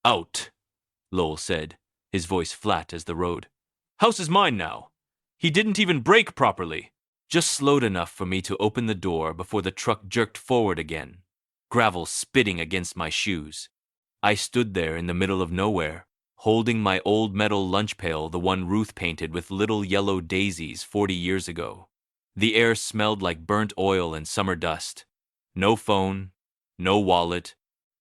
Out, Lowell said, his voice flat as the road. House is mine now. He didn't even brake properly. Just slowed enough for me to open the door before the truck jerked forward again, gravel spitting against my shoes. I stood there in the middle of nowhere, holding my old metal lunch pail, the one Ruth painted with little yellow daisies 40 years ago. The air smelled like burnt oil and summer dust. No phone, no wallet,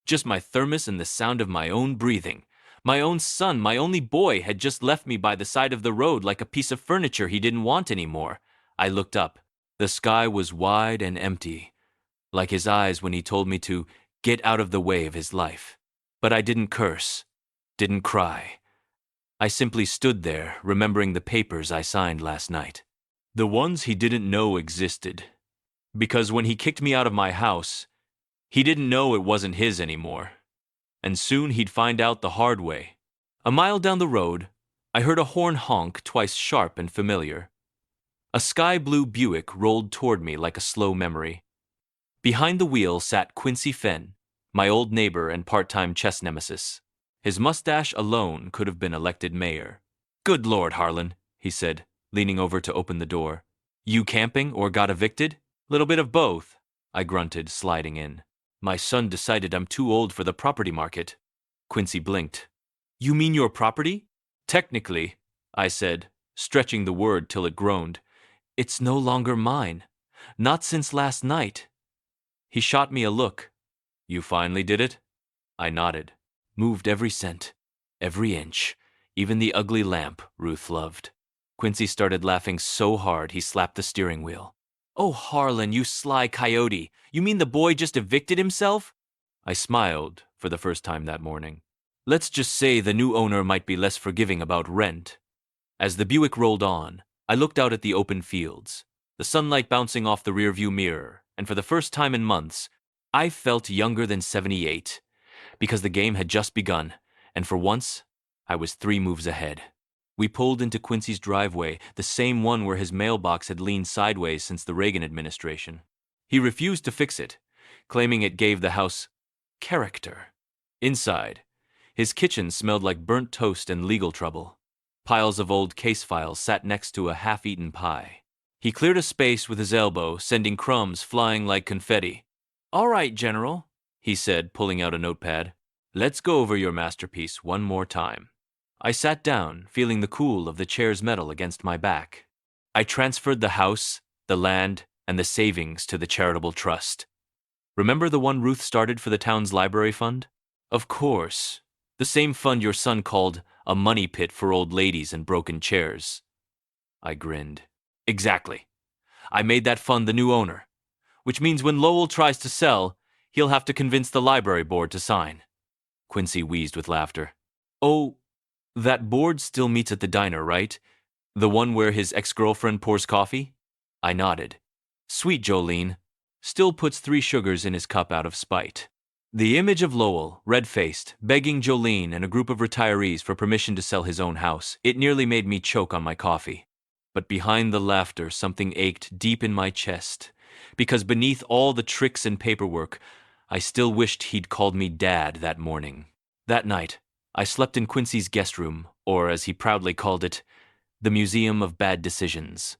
just my thermos and the sound of my own breathing. My own son, my only boy, had just left me by the side of the road like a piece of furniture he didn't want anymore. I looked up. The sky was wide and empty, like his eyes when he told me to get out of the way of his life. But I didn't curse, didn't cry. I simply stood there, remembering the papers I signed last night. The ones he didn't know existed. Because when he kicked me out of my house, he didn't know it wasn't his anymore. And soon he'd find out the hard way. A mile down the road, I heard a horn honk twice sharp and familiar. A sky-blue Buick rolled toward me like a slow memory. Behind the wheel sat Quincy Fenn, my old neighbor and part-time chess nemesis. His mustache alone could have been elected mayor. "Good Lord, Harlan," he said, leaning over to open the door. "You camping or got evicted?" "Little bit of both," I grunted, sliding in. "My son decided I'm too old for the property market." Quincy blinked. "You mean your property?" "Technically," I said, stretching the word till it groaned. "It's no longer mine. Not since last night." He shot me a look. "You finally did it?" I nodded. "Moved every cent, every inch, even the ugly lamp Ruth loved." Quincy started laughing so hard he slapped the steering wheel. "Oh, Harlan, you sly coyote. You mean the boy just evicted himself?" I smiled for the first time that morning. "Let's just say the new owner might be less forgiving about rent." As the Buick rolled on, I looked out at the open fields, the sunlight bouncing off the rearview mirror, and for the first time in months, I felt younger than 78, because the game had just begun, and for once, I was 3 moves ahead. We pulled into Quincy's driveway, the same one where his mailbox had leaned sideways since the Reagan administration. He refused to fix it, claiming it gave the house character. Inside, his kitchen smelled like burnt toast and legal trouble. Piles of old case files sat next to a half-eaten pie. He cleared a space with his elbow, sending crumbs flying like confetti. "All right, General," he said, pulling out a notepad. "Let's go over your masterpiece one more time." I sat down, feeling the cool of the chair's metal against my back. I transferred the house, the land, and the savings to the charitable trust. Remember the one Ruth started for the town's library fund? Of course. The same fund your son called a money pit for old ladies and broken chairs. I grinned. Exactly. I made that fund the new owner, which means when Lowell tries to sell, he'll have to convince the library board to sign. Quincy wheezed with laughter. "Oh, that board still meets at the diner, right? The one where his ex-girlfriend pours coffee?" I nodded. "Sweet Jolene. Still puts 3 sugars in his cup out of spite." The image of Lowell, red-faced, begging Jolene and a group of retirees for permission to sell his own house, it nearly made me choke on my coffee. But behind the laughter, something ached deep in my chest, because beneath all the tricks and paperwork, I still wished he'd called me Dad that morning. That night, I slept in Quincy's guest room, or as he proudly called it, the Museum of Bad Decisions.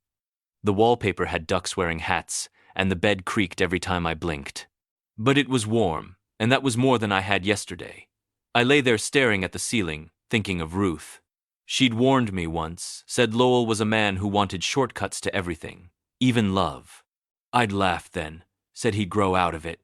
The wallpaper had ducks wearing hats, and the bed creaked every time I blinked. But it was warm, and that was more than I had yesterday. I lay there staring at the ceiling, thinking of Ruth. She'd warned me once, said Lowell was a man who wanted shortcuts to everything, even love. I'd laughed then, said he'd grow out of it.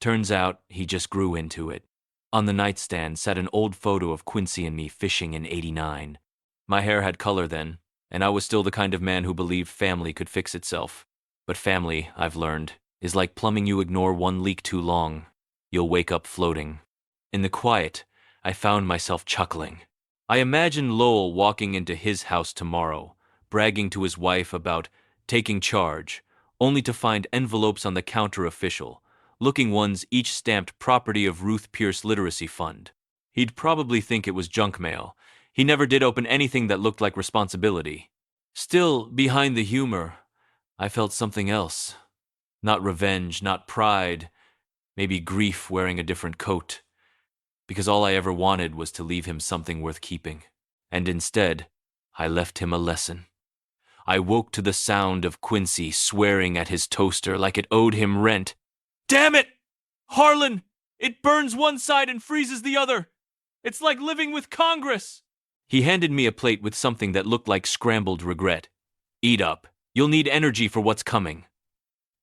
Turns out he just grew into it. On the nightstand sat an old photo of Quincy and me fishing in '89. My hair had color then, and I was still the kind of man who believed family could fix itself. But family, I've learned, is like plumbing. You ignore one leak too long, you'll wake up floating. In the quiet, I found myself chuckling. I imagined Lowell walking into his house tomorrow, bragging to his wife about taking charge, only to find envelopes on the counter official, looking ones each stamped property of Ruth Pierce Literacy Fund. He'd probably think it was junk mail. He never did open anything that looked like responsibility. Still, behind the humor, I felt something else. Not revenge, not pride, maybe grief wearing a different coat. because all I ever wanted was to leave him something worth keeping. And instead, I left him a lesson. I woke to the sound of Quincy swearing at his toaster like it owed him rent. Damn it! Harlan! It burns one side and freezes the other! It's like living with Congress! He handed me a plate with something that looked like scrambled regret. Eat up. You'll need energy for what's coming.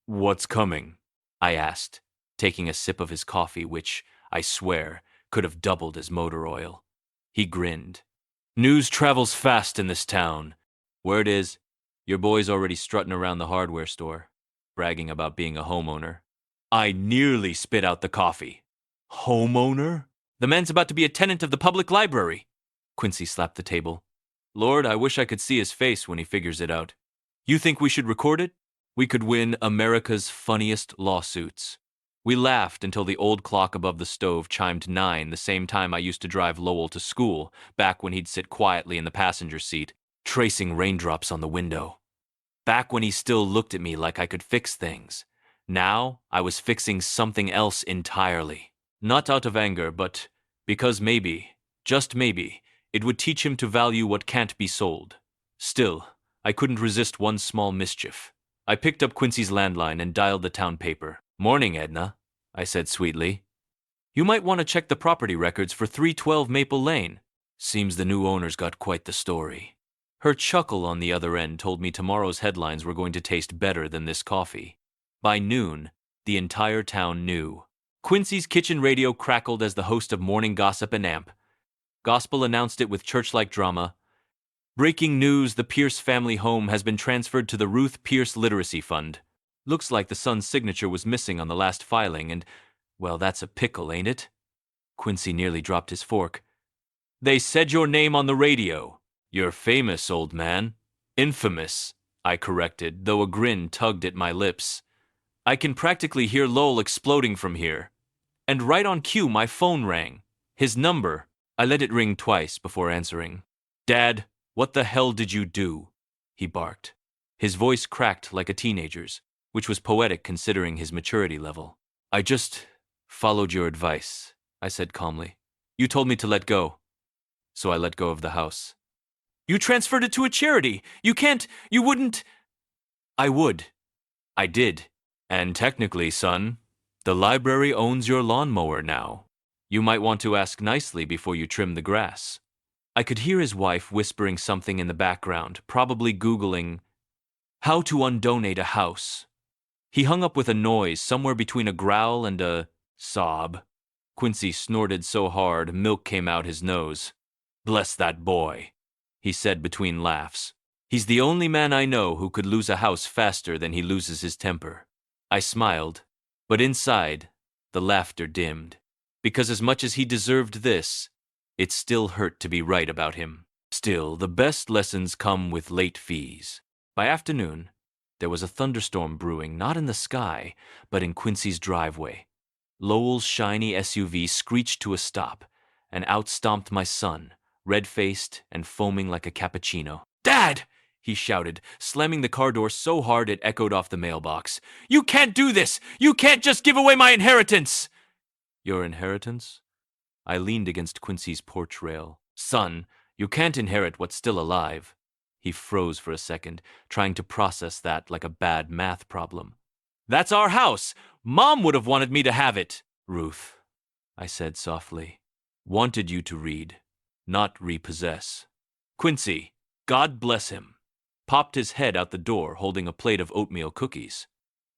What's coming? I asked, taking a sip of his coffee, which, I swear, could have doubled as motor oil. He grinned. News travels fast in this town. Word is, your boy's already strutting around the hardware store, bragging about being a homeowner. I nearly spit out the coffee. Homeowner? The man's about to be a tenant of the public library. Quincy slapped the table. Lord, I wish I could see his face when he figures it out. You think we should record it? We could win America's funniest lawsuits. We laughed until the old clock above the stove chimed 9, the same time I used to drive Lowell to school, back when he'd sit quietly in the passenger seat, tracing raindrops on the window. Back when he still looked at me like I could fix things. Now, I was fixing something else entirely. Not out of anger, but because maybe, just maybe, it would teach him to value what can't be sold. Still, I couldn't resist one small mischief. I picked up Quincy's landline and dialed the town paper. Morning, Edna, I said sweetly. You might want to check the property records for 312 Maple Lane. Seems the new owner's got quite the story. Her chuckle on the other end told me tomorrow's headlines were going to taste better than this coffee. By noon, the entire town knew. Quincy's kitchen radio crackled as the host of Morning Gossip and Amp. Gospel announced it with church-like drama. Breaking news, the Pierce family home has been transferred to the Ruth Pierce Literacy Fund. Looks like the son's signature was missing on the last filing, and, well, that's a pickle, ain't it? Quincy nearly dropped his fork. They said your name on the radio. You're famous, old man. Infamous, I corrected, though a grin tugged at my lips. I can practically hear Lowell exploding from here. And right on cue, my phone rang. His number. I let it ring twice before answering. Dad, what the hell did you do? He barked. His voice cracked like a teenager's, which was poetic considering his maturity level. I just followed your advice, I said calmly. You told me to let go. So I let go of the house. You transferred it to a charity. You wouldn't. I would. I did. And technically, son, the library owns your lawnmower now. You might want to ask nicely before you trim the grass. I could hear his wife whispering something in the background, probably Googling how to undonate a house. He hung up with a noise somewhere between a growl and a sob. Quincy snorted so hard, milk came out his nose. Bless that boy, he said between laughs. He's the only man I know who could lose a house faster than he loses his temper. I smiled, but inside, the laughter dimmed. Because as much as he deserved this, it still hurt to be right about him. Still, the best lessons come with late fees. By afternoon, there was a thunderstorm brewing, not in the sky, but in Quincy's driveway. Lowell's shiny SUV screeched to a stop, and out stomped my son, red-faced and foaming like a cappuccino. Dad! He shouted, slamming the car door so hard it echoed off the mailbox. You can't do this! You can't just give away my inheritance! Your inheritance? I leaned against Quincy's porch rail. Son, you can't inherit what's still alive. He froze for a second, trying to process that like a bad math problem. That's our house! Mom would have wanted me to have it! Ruth, I said softly, wanted you to read, not repossess. Quincy, God bless him, popped his head out the door holding a plate of oatmeal cookies.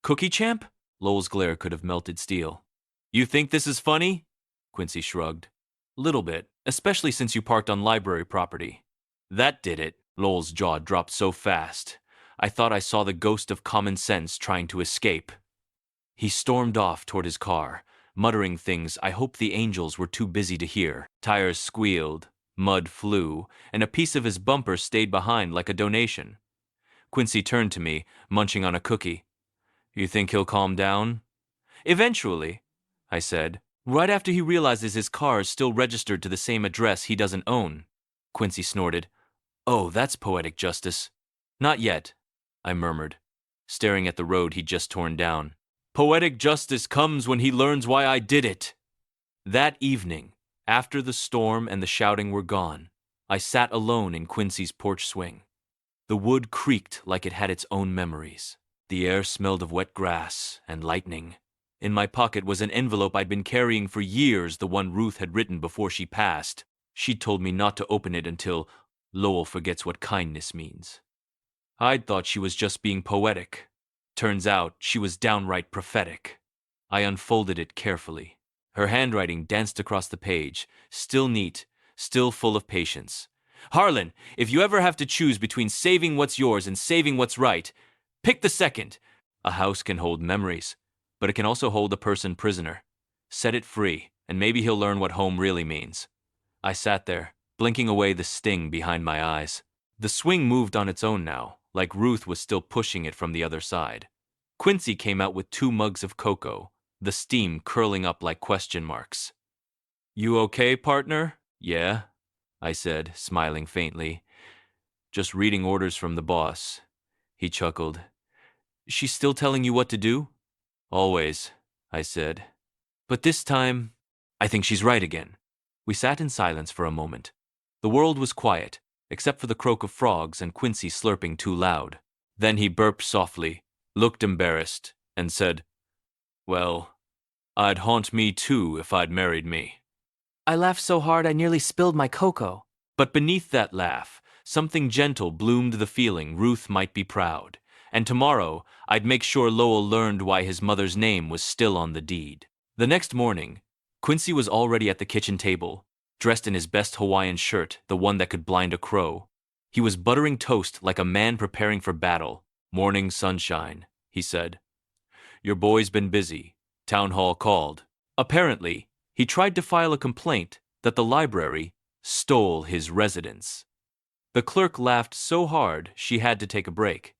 Cookie champ? Lowell's glare could have melted steel. You think this is funny? Quincy shrugged. Little bit, especially since you parked on library property. That did it. Lowell's jaw dropped so fast, I thought I saw the ghost of common sense trying to escape. He stormed off toward his car, muttering things I hoped the angels were too busy to hear. Tires squealed, mud flew, and a piece of his bumper stayed behind like a donation. Quincy turned to me, munching on a cookie. You think he'll calm down? Eventually, I said, right after he realizes his car is still registered to the same address he doesn't own. Quincy snorted. Oh, that's poetic justice. Not yet, I murmured, staring at the road he'd just torn down. Poetic justice comes when he learns why I did it. That evening, After the storm and the shouting were gone, I sat alone in Quincy's porch swing. The wood creaked like it had its own memories. The air smelled of wet grass and lightning. In my pocket was an envelope I'd been carrying for years, the one Ruth had written before she passed. She'd told me not to open it until Lowell forgets what kindness means. I'd thought she was just being poetic. Turns out she was downright prophetic. I unfolded it carefully. Her handwriting danced across the page, still neat, still full of patience. Harlan, if you ever have to choose between saving what's yours and saving what's right, pick the second. A house can hold memories, but it can also hold a person prisoner. Set it free, and maybe he'll learn what home really means. I sat there, blinking away the sting behind my eyes. The swing moved on its own now, like Ruth was still pushing it from the other side. Quincy came out with 2 mugs of cocoa, the steam curling up like question marks. You okay, partner? Yeah, I said, smiling faintly. Just reading orders from the boss. He chuckled. She's still telling you what to do? Always, I said. But this time, I think she's right again. We sat in silence for a moment. The world was quiet, except for the croak of frogs and Quincy slurping too loud. Then he burped softly, looked embarrassed, and said, Well, I'd haunt me too if I'd married me. I laughed so hard I nearly spilled my cocoa. But beneath that laugh, something gentle bloomed the feeling Ruth might be proud. And tomorrow, I'd make sure Lowell learned why his mother's name was still on the deed. The next morning, Quincy was already at the kitchen table, dressed in his best Hawaiian shirt, the one that could blind a crow. He was buttering toast like a man preparing for battle. Morning sunshine, he said. Your boy's been busy. Town hall called. Apparently, he tried to file a complaint that the library stole his residence. The clerk laughed so hard she had to take a break.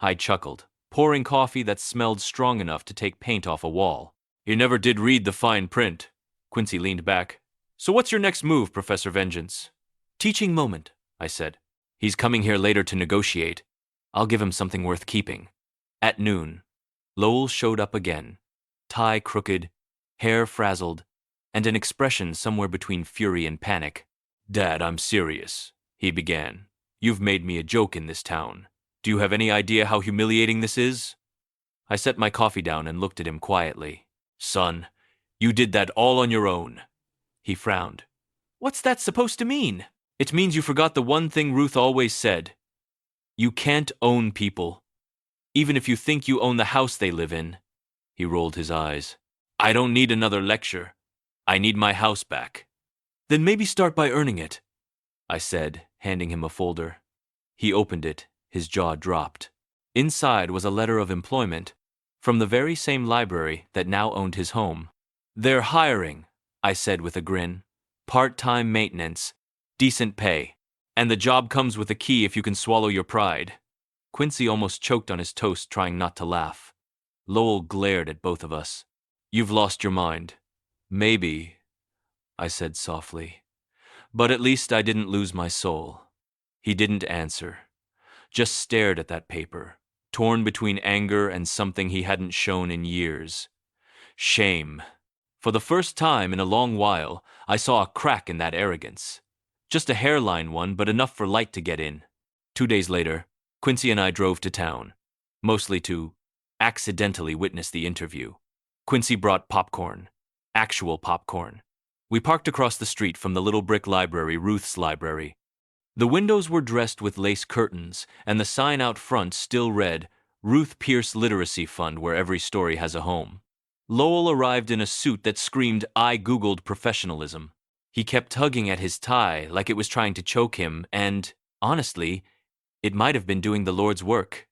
I chuckled, pouring coffee that smelled strong enough to take paint off a wall. You never did read the fine print. Quincy leaned back. So what's your next move, Professor Vengeance? Teaching moment, I said. He's coming here later to negotiate. I'll give him something worth keeping. At noon, Lowell showed up again, tie crooked, hair frazzled, and an expression somewhere between fury and panic. Dad, I'm serious, he began. You've made me a joke in this town. Do you have any idea how humiliating this is? I set my coffee down and looked at him quietly. Son, you did that all on your own. He frowned. What's that supposed to mean? It means you forgot the one thing Ruth always said. You can't own people, even if you think you own the house they live in. He rolled his eyes. I don't need another lecture. I need my house back. Then maybe start by earning it, I said, handing him a folder. He opened it, his jaw dropped. Inside was a letter of employment from the very same library that now owned his home. They're hiring, I said with a grin. Part-time maintenance, decent pay, and the job comes with a key if you can swallow your pride. Quincy almost choked on his toast, trying not to laugh. Lowell glared at both of us. You've lost your mind. Maybe, I said softly. But at least I didn't lose my soul. He didn't answer, just stared at that paper, torn between anger and something he hadn't shown in years. Shame. For the first time in a long while, I saw a crack in that arrogance. Just a hairline one, but enough for light to get in. 2 days later, Quincy and I drove to town, mostly to accidentally witness the interview. Quincy brought popcorn, actual popcorn. We parked across the street from the little brick library, Ruth's library. The windows were dressed with lace curtains, and the sign out front still read, Ruth Pierce Literacy Fund, where every story has a home. Lowell arrived in a suit that screamed, I Googled professionalism. He kept tugging at his tie like it was trying to choke him, and, honestly, it might have been doing the Lord's work.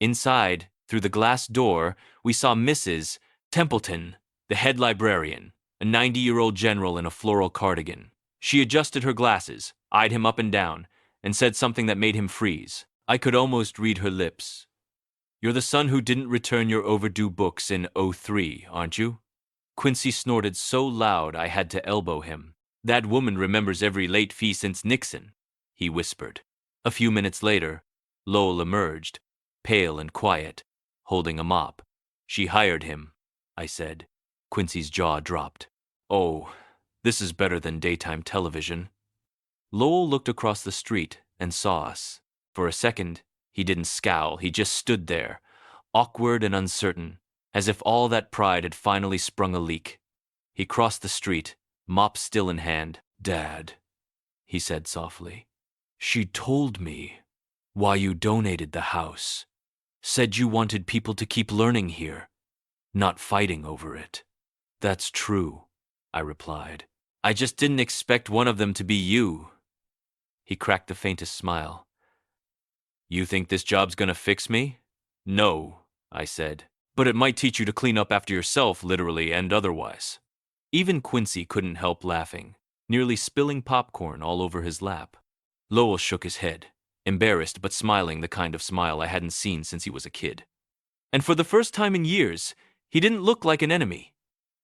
Inside, through the glass door, we saw Mrs. Templeton, the head librarian, a 90-year-old general in a floral cardigan. She adjusted her glasses, eyed him up and down, and said something that made him freeze. I could almost read her lips. You're the son who didn't return your overdue books in '03, aren't you? Quincy snorted so loud I had to elbow him. That woman remembers every late fee since Nixon, he whispered. A few minutes later, Lowell emerged, pale and quiet, holding a mop. She hired him, I said. Quincy's jaw dropped. Oh, This is better than daytime television. Lowell looked across the street and saw us. For a second, he didn't scowl, he just stood there, awkward and uncertain, as if all that pride had finally sprung a leak. He crossed the street, mop still in hand. "Dad," he said softly, "she told me why you donated the house. Said you wanted people to keep learning here, not fighting over it." "That's true," I replied. "I just didn't expect one of them to be you." He cracked the faintest smile. "You think this job's gonna fix me?" "No," I said, "but it might teach you to clean up after yourself, literally and otherwise." Even Quincy couldn't help laughing, nearly spilling popcorn all over his lap. Lowell shook his head, embarrassed but smiling, the kind of smile I hadn't seen since he was a kid. And for the first time in years, he didn't look like an enemy.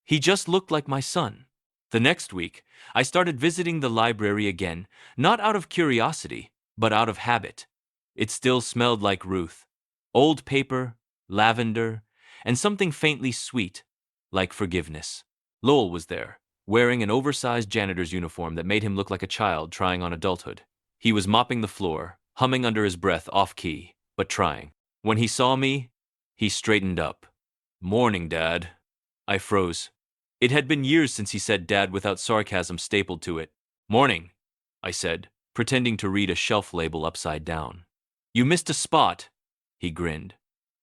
He just looked like my son. The next week, I started visiting the library again, not out of curiosity, but out of habit. It still smelled like Ruth. Old paper, lavender, and something faintly sweet, like forgiveness. Lowell was there, wearing an oversized janitor's uniform that made him look like a child trying on adulthood. He was mopping the floor, humming under his breath off-key, but trying. When he saw me, he straightened up. "Morning, Dad." I froze. It had been years since he said Dad without sarcasm stapled to it. "Morning," I said, pretending to read a shelf label upside down. "You missed a spot," he grinned.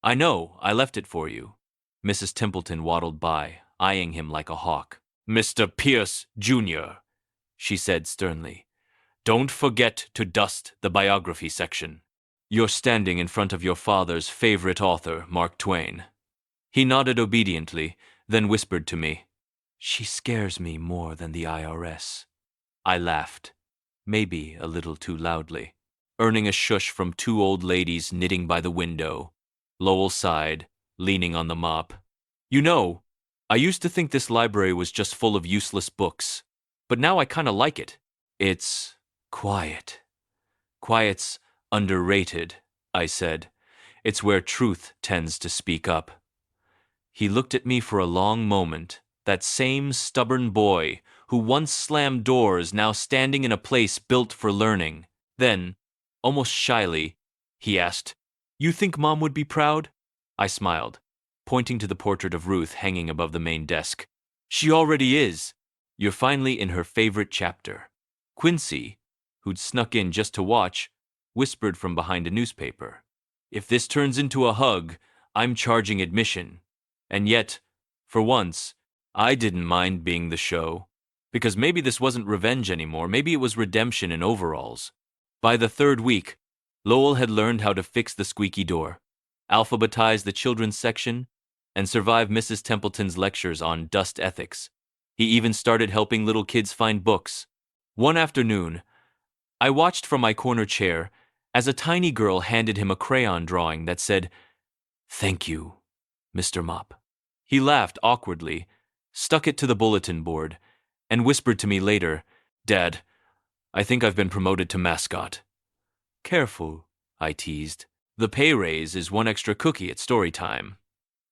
"I know, I left it for you." Mrs. Templeton waddled by, eyeing him like a hawk. "Mr. Pierce, Jr.," she said sternly, "don't forget to dust the biography section. You're standing in front of your father's favorite author, Mark Twain." He nodded obediently, then whispered to me, "She scares me more than the IRS." I laughed, maybe a little too loudly, earning a shush from two old ladies knitting by the window. Lowell sighed, leaning on the mop. "You know, I used to think this library was just full of useless books, but now I kind of like it. It's quiet." "Quiet's underrated," I said. "It's where truth tends to speak up." He looked at me for a long moment, that same stubborn boy who once slammed doors, now standing in a place built for learning. Then, almost shyly, he asked, "You think Mom would be proud?" I smiled, pointing to the portrait of Ruth hanging above the main desk. "She already is. You're finally in her favorite chapter." Quincy, who'd snuck in just to watch, whispered from behind a newspaper, "If this turns into a hug, I'm charging admission." And yet, for once, I didn't mind being the show. Because maybe this wasn't revenge anymore, maybe it was redemption in overalls. By the third week, Lowell had learned how to fix the squeaky door, alphabetize the children's section, and survive Mrs. Templeton's lectures on dust ethics. He even started helping little kids find books. One afternoon, I watched from my corner chair as a tiny girl handed him a crayon drawing that said, "Thank you, Mr. Mop." He laughed awkwardly, stuck it to the bulletin board, and whispered to me later, "Dad, I think I've been promoted to mascot." "Careful," I teased. "The pay raise is one extra cookie at story time."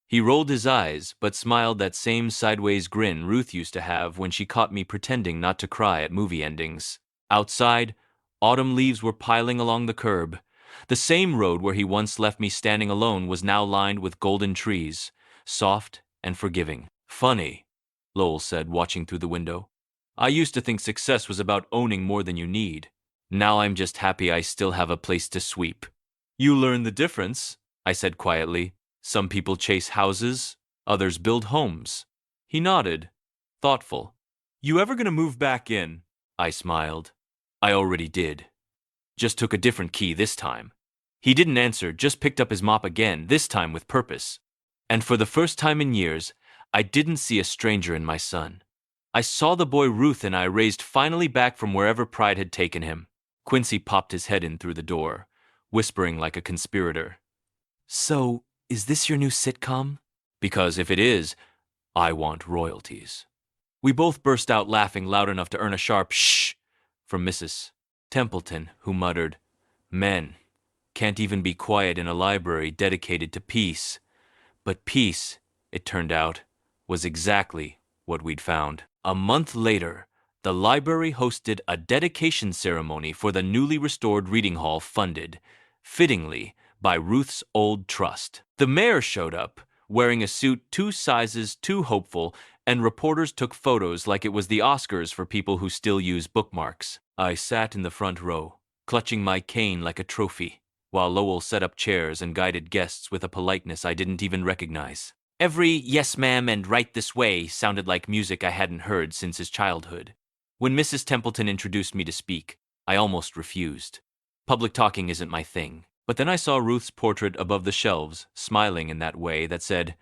He rolled his eyes, but smiled that same sideways grin Ruth used to have when she caught me pretending not to cry at movie endings. Outside, autumn leaves were piling along the curb. The same road where he once left me standing alone was now lined with golden trees, soft and forgiving. "Funny," Lowell said, watching through the window. "I used to think success was about owning more than you need. Now I'm just happy I still have a place to sweep." "You learn the difference," I said quietly. "Some people chase houses, others build homes." He nodded, thoughtful. "You ever gonna move back in?" I smiled. "I already did. Just took a different key this time." He didn't answer, just picked up his mop again, this time with purpose. And for the first time in years, I didn't see a stranger in my son. I saw the boy Ruth and I raised finally back from wherever pride had taken him. Quincy popped his head in through the door, whispering like a conspirator. "So, is this your new sitcom?" "Because if it is, I want royalties." We both burst out laughing loud enough to earn a sharp shh from Mrs. Templeton, who muttered, "Men can't even be quiet in a library dedicated to peace." But peace, it turned out, was exactly what we'd found. A month later, The library hosted a dedication ceremony for the newly restored reading hall funded, fittingly, by Ruth's old trust. The mayor showed up, wearing a suit 2 sizes too hopeful, and reporters took photos like it was the Oscars for people who still use bookmarks. I sat in the front row, clutching my cane like a trophy, while Lowell set up chairs and guided guests with a politeness I didn't even recognize. Every "yes ma'am" and "right this way" sounded like music I hadn't heard since his childhood. When Mrs. Templeton introduced me to speak, I almost refused. Public talking isn't my thing. But then I saw Ruth's portrait above the shelves, smiling in that way that said,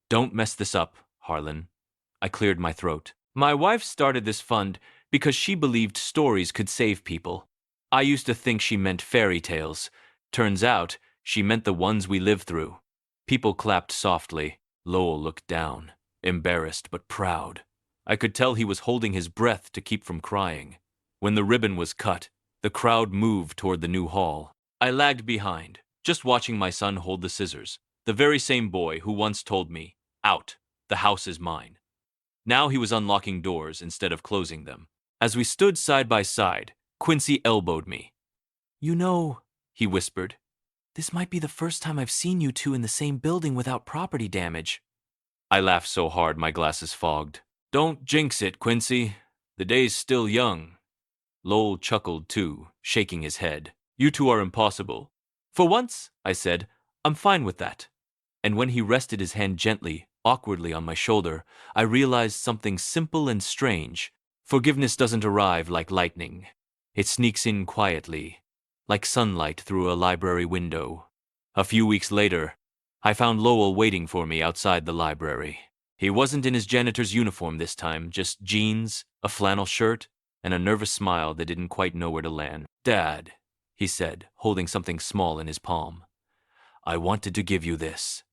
"Don't mess this up, Harlan." I cleared my throat. My wife started this fund because she believed stories could save people. I used to think she meant fairy tales. Turns out, she meant the ones we live through. People clapped softly. Lowell looked down, embarrassed but proud. I could tell he was holding his breath to keep from crying. When the ribbon was cut, the crowd moved toward the new hall. I lagged behind, just watching my son hold the scissors, the very same boy who once told me, "Out, the house is mine." Now he was unlocking doors instead of closing them. As we stood side by side, Quincy elbowed me. "You know," he whispered, "this might be the first time I've seen you two in the same building without property damage." I laughed so hard my glasses fogged. "Don't jinx it, Quincy. The day's still young." Lowell chuckled too, shaking his head. "You two are impossible." "For once," I said, "I'm fine with that." And when he rested his hand gently, awkwardly on my shoulder, I realized something simple and strange. Forgiveness doesn't arrive like lightning. It sneaks in quietly, like sunlight through a library window. A few weeks later, I found Lowell waiting for me outside the library. He wasn't in his janitor's uniform this time, just jeans, a flannel shirt, and a nervous smile that didn't quite know where to land. "Dad," he said, holding something small in his palm, "I wanted to give you this."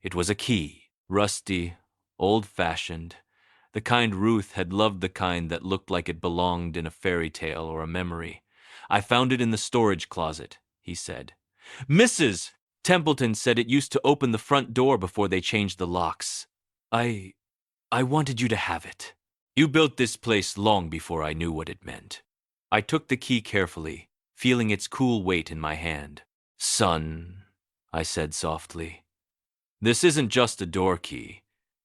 It was a key, rusty, old-fashioned, the kind Ruth had loved, the kind that looked like it belonged in a fairy tale or a memory. "I found it in the storage closet," he said. "Mrs. Templeton said it used to open the front door before they changed the locks. I wanted you to have it. You built this place long before I knew what it meant." I took the key carefully, feeling its cool weight in my hand. "Son," I said softly, "this isn't just a door key.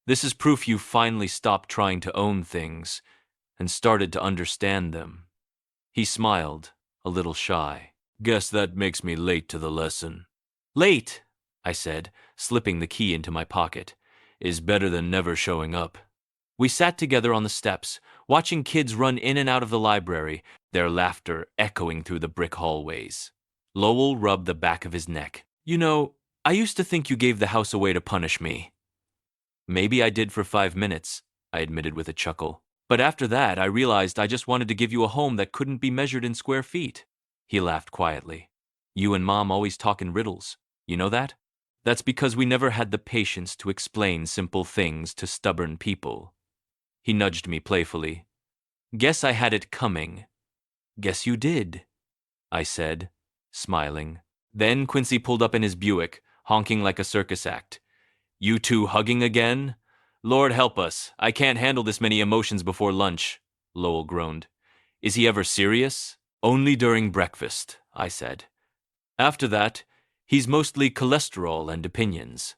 This is proof you finally stopped trying to own things and started to understand them." He smiled, a little shy. "Guess that makes me late to the lesson." "Late," I said, slipping the key into my pocket, "is better than never showing up." We sat together on the steps, watching kids run in and out of the library, their laughter echoing through the brick hallways. Lowell rubbed the back of his neck. "You know, I used to think you gave the house away to punish me." "Maybe I did for 5 minutes," I admitted with a chuckle. "But after that, I realized I just wanted to give you a home that couldn't be measured in square feet." He laughed quietly. "You and Mom always talk in riddles. You know that? That's because we never had the patience to explain simple things to stubborn people." He nudged me playfully. "Guess I had it coming." "Guess you did," I said, smiling. Then Quincy pulled up in his Buick, honking like a circus act. "You two hugging again? Lord help us, I can't handle this many emotions before lunch," Lowell groaned. "Is he ever serious?" "Only during breakfast," I said. "After that, he's mostly cholesterol and opinions."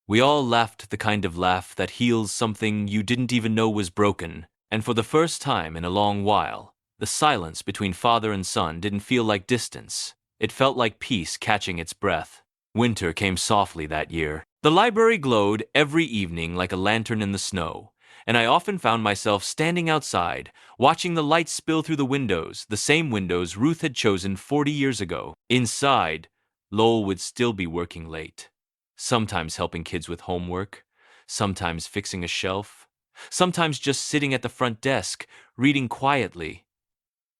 We all laughed the kind of laugh that heals something you didn't even know was broken, and for the first time in a long while, the silence between father and son didn't feel like distance. It felt like peace catching its breath. Winter came softly that year. The library glowed every evening like a lantern in the snow, and I often found myself standing outside, watching the light spill through the windows, the same windows Ruth had chosen 40 years ago. Inside, Lowell would still be working late. Sometimes helping kids with homework, sometimes fixing a shelf, sometimes just sitting at the front desk, reading quietly.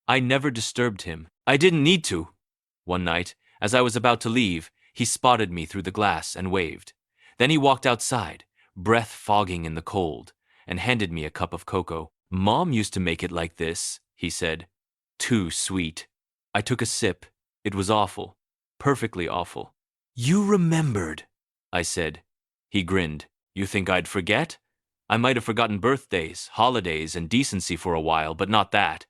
I never disturbed him. I didn't need to. One night, as I was about to leave, he spotted me through the glass and waved. Then he walked outside, breath fogging in the cold, and handed me a cup of cocoa. "Mom used to make it like this," he said. "Too sweet." I took a sip. It was awful. Perfectly awful. "You remembered," I said. He grinned. "You think I'd forget?" I might have forgotten birthdays, holidays, and decency for a while, but not that.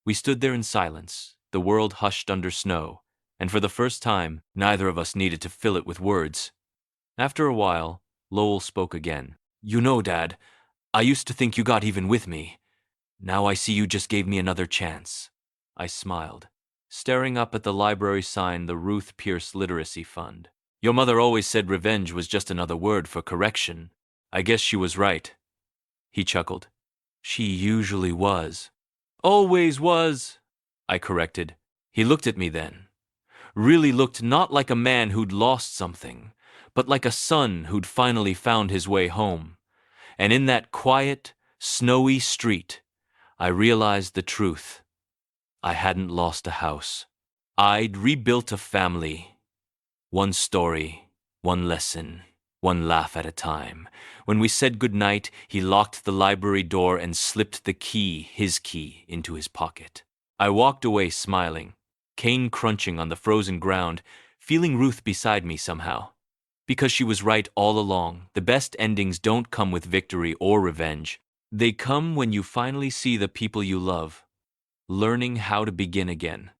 We stood there in silence, the world hushed under snow, and for the first time, neither of us needed to fill it with words. After a while, Lowell spoke again. You know, Dad, I used to think you got even with me. Now I see you just gave me another chance. I smiled, staring up at the library sign, the Ruth Pierce Literacy Fund. Your mother always said revenge was just another word for correction. I guess she was right. He chuckled. She usually was. Always was, I corrected. He looked at me then. Really looked not like a man who'd lost something, but like a son who'd finally found his way home. And in that quiet, snowy street, I realized the truth. I hadn't lost a house. I'd rebuilt a family. One story, one lesson, one laugh at a time. When we said goodnight, he locked the library door and slipped the key, his key, into his pocket. I walked away smiling, cane crunching on the frozen ground, feeling Ruth beside me somehow. Because she was right all along, the best endings don't come with victory or revenge. They come when you finally see the people you love, learning how to begin again.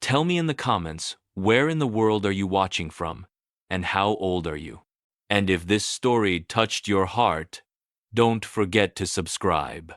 Tell me in the comments, where in the world are you watching from, and how old are you? And if this story touched your heart, don't forget to subscribe.